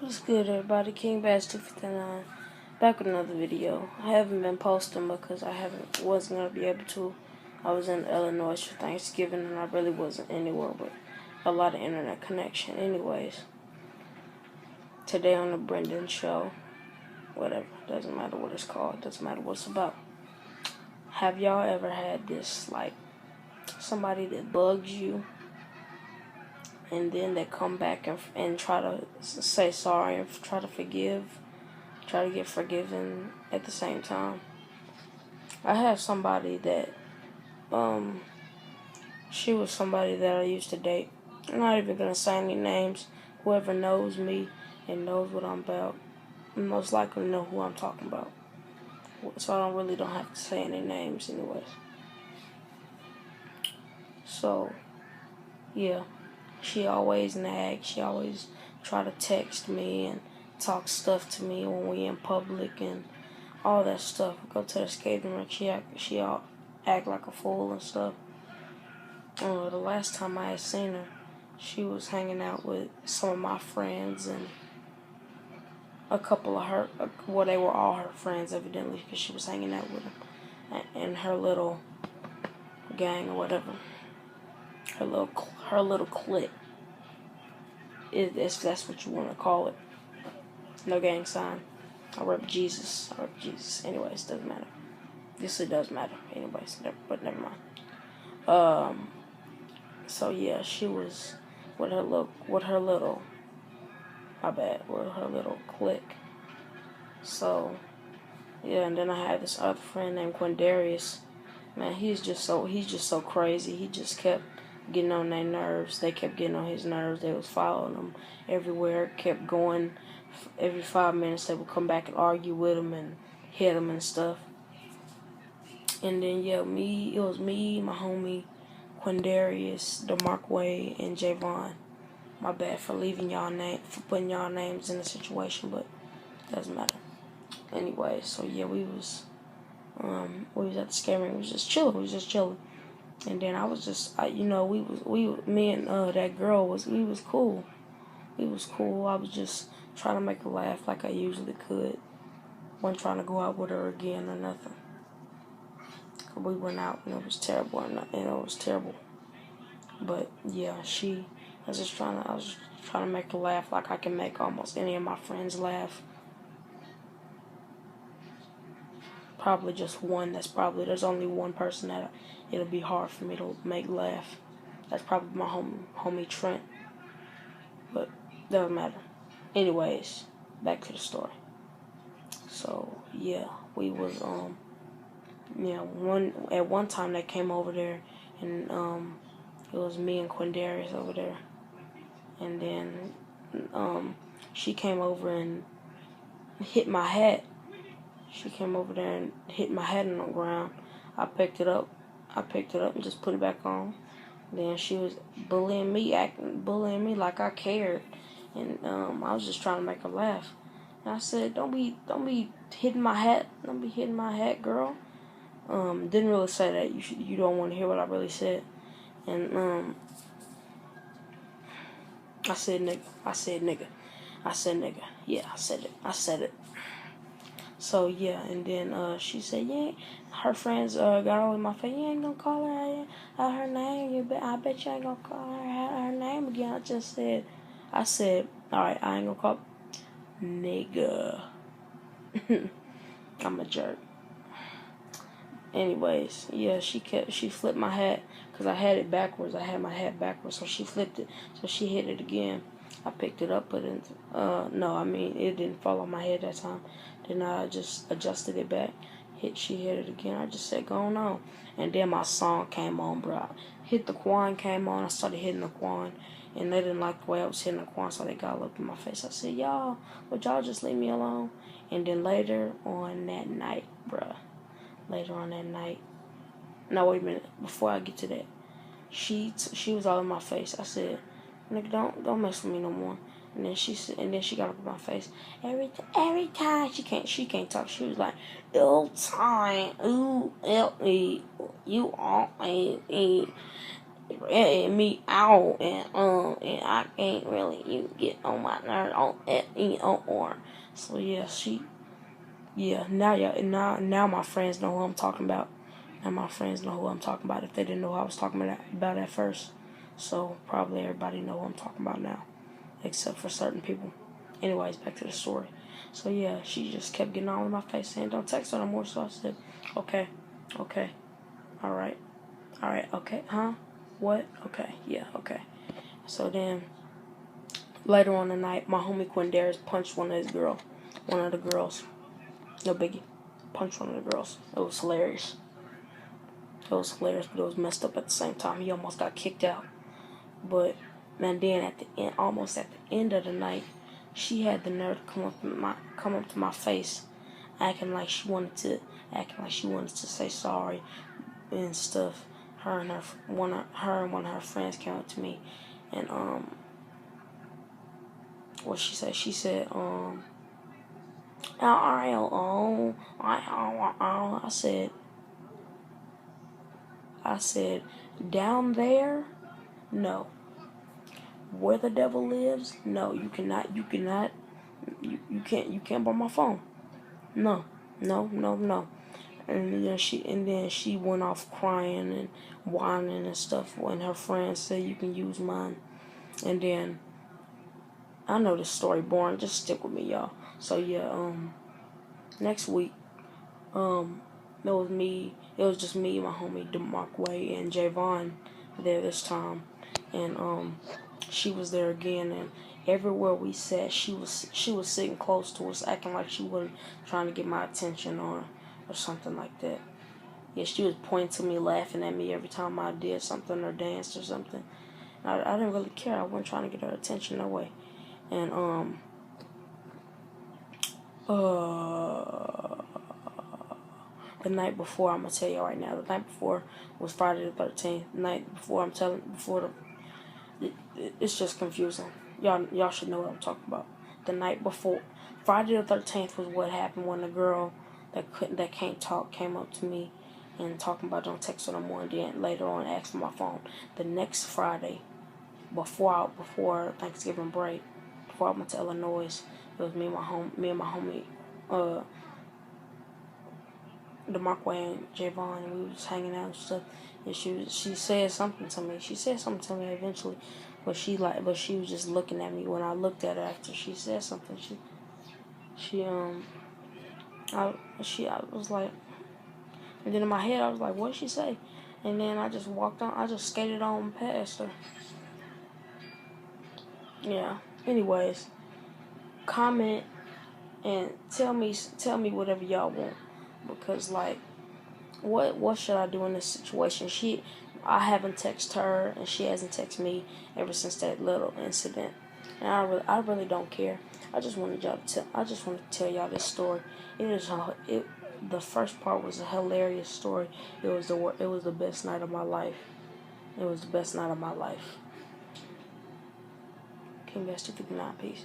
What's good, everybody? King Bass 259 back with another video. I haven't been posting because wasn't gonna be able to. I was in Illinois for Thanksgiving and I really wasn't anywhere with a lot of internet connection. Anyways, today on the Brendon Show, whatever, doesn't matter what it's called, doesn't matter what it's about. Have y'all ever had this, like, somebody that bugs you and then they come back and try to say sorry and try to try to get forgiven at the same time? I have somebody that, she was somebody that I used to date. I'm not even gonna say any names. Whoever knows me and knows what I'm about, most likely know who I'm talking about. So I don't have to say any names anyways. So, yeah. She always nags. She always try to text me and talk stuff to me when we in public and all that stuff. Go to the skating rink. She act like a fool and stuff. The last time I had seen her, she was hanging out with some of my friends and a couple of her. Well, they were all her friends evidently because she was hanging out with them and her little gang or whatever. Her little clique. If that's what you want to call it. No gang sign. I rep Jesus. Anyways, doesn't matter. Yes, it does matter. Anyways, but never mind. So yeah, she was with her little clique. So yeah, and then I had this other friend named Quindarius. Man, he's just so crazy. He just kept getting on their nerves. They kept getting on his nerves. They was following him everywhere. Kept going. Every 5 minutes they would come back and argue with him and hit him and stuff. And then yeah, it was me, my homie Quindarius, DeMarkway, and Javon. My bad for putting y'all names in the situation, but it doesn't matter. Anyway, so yeah, we was at the skating rink. We was just chilling. And then I was just, me and that girl we was cool. We was cool. I was just trying to make her laugh like I usually could. Wasn't trying to go out with her again or nothing. We went out and it was terrible, But yeah, I was just trying to make her laugh like I can make almost any of my friends laugh. Probably just one. There's only one person that it'll be hard for me to make laugh. That's probably my homie Trent. But doesn't matter. Anyways, back to the story. So yeah, we was at one time they came over there and it was me and Quindarius over there. And then she came over and hit my hat. She came over there and hit my hat on the ground. I picked it up and just put it back on. Then she was bullying me like I cared. And I was just trying to make her laugh. And I said, Don't be hitting my hat. Don't be hitting my hat, girl. Didn't really say that. You don't want to hear what I really said. And I said nigga. Yeah, I said it. So yeah, and then she said, yeah, her friends got all in my face. You ain't gonna call her her name. I bet you ain't gonna call her name again. I said, all right, I ain't gonna call nigga. I'm a jerk. Anyways, yeah, she flipped my hat because I had it backwards. I had my hat backwards, so she flipped it. So she hit it again. I picked it up, but it didn't fall on my head that time. Then I just adjusted it back. She hit it again. I just said, go on. And then my song came on, bro. The Quan came on. I started hitting the Quan, and they didn't like the way I was hitting the Quan, so they got all up in my face. I said, would y'all just leave me alone? And then later on that night, no, wait a minute. Before I get to that, she was all in my face. I said, nigga, don't mess with me no more. And then she got up in my face. Every time she can't talk. She was like, you and me out, and I can't really you get on my nerve or so now my friends know who I'm talking about. Now my friends know who I'm talking about if they didn't know who I was talking about at first. So probably everybody know who I'm talking about now, except for certain people. Anyways, back to the story. So yeah, she just kept getting all in my face saying don't text her no more. So I said, okay, alright, okay, huh? What? Okay, yeah, okay. So then later on the night, my homie Quindarius punched one of the girls. No biggie. Punched one of the girls. It was hilarious. But it was messed up at the same time. He almost got kicked out. But man, then almost at the end of the night, she had the nerve to come up to my face, acting like she wanted to say sorry and stuff. Her and one of her friends came up to me, and what she said? She said, I said, down there, no. Where the devil lives, no. You can't borrow my phone. No. And then she went off crying and whining and stuff. When her friends said you can use mine, and then I know this story boring. Just stick with me, y'all. So yeah, next week, it was just me, my homie DeMarkway, and Javon there this time, and she was there again, and everywhere we sat, she was sitting close to us, acting like she wasn't trying to get my attention or something like that. Yeah, she was pointing to me, laughing at me every time I did something or danced or something. I didn't really care. I wasn't trying to get her attention that way. And the night before, I'm gonna tell you right now. The night before was Friday the 13th. The night before, it's just confusing. Y'all should know what I'm talking about. The night before, Friday the 13th was what happened when the girl that can't talk came up to me and talking about don't text her no more. And then later on asked for my phone. The next Friday, before Thanksgiving break, before I went to Illinois, it was me and my homie, DeMarkway and Javon, and we were just hanging out and stuff. And she said something to me. She said something to me eventually, but she was just looking at me when I looked at her after she said something. I was like, and then in my head I was like, what did she say? And then I just walked on. I just skated on past her. Yeah. Anyways, comment and tell me whatever y'all want, because like, what should I do in this situation? I haven't texted her and she hasn't texted me ever since that little incident, and I really don't care. I just wanted to tell y'all this story. The first part was a hilarious story. It was the best night of my life. It was the best night of my life. King Best 259, peace.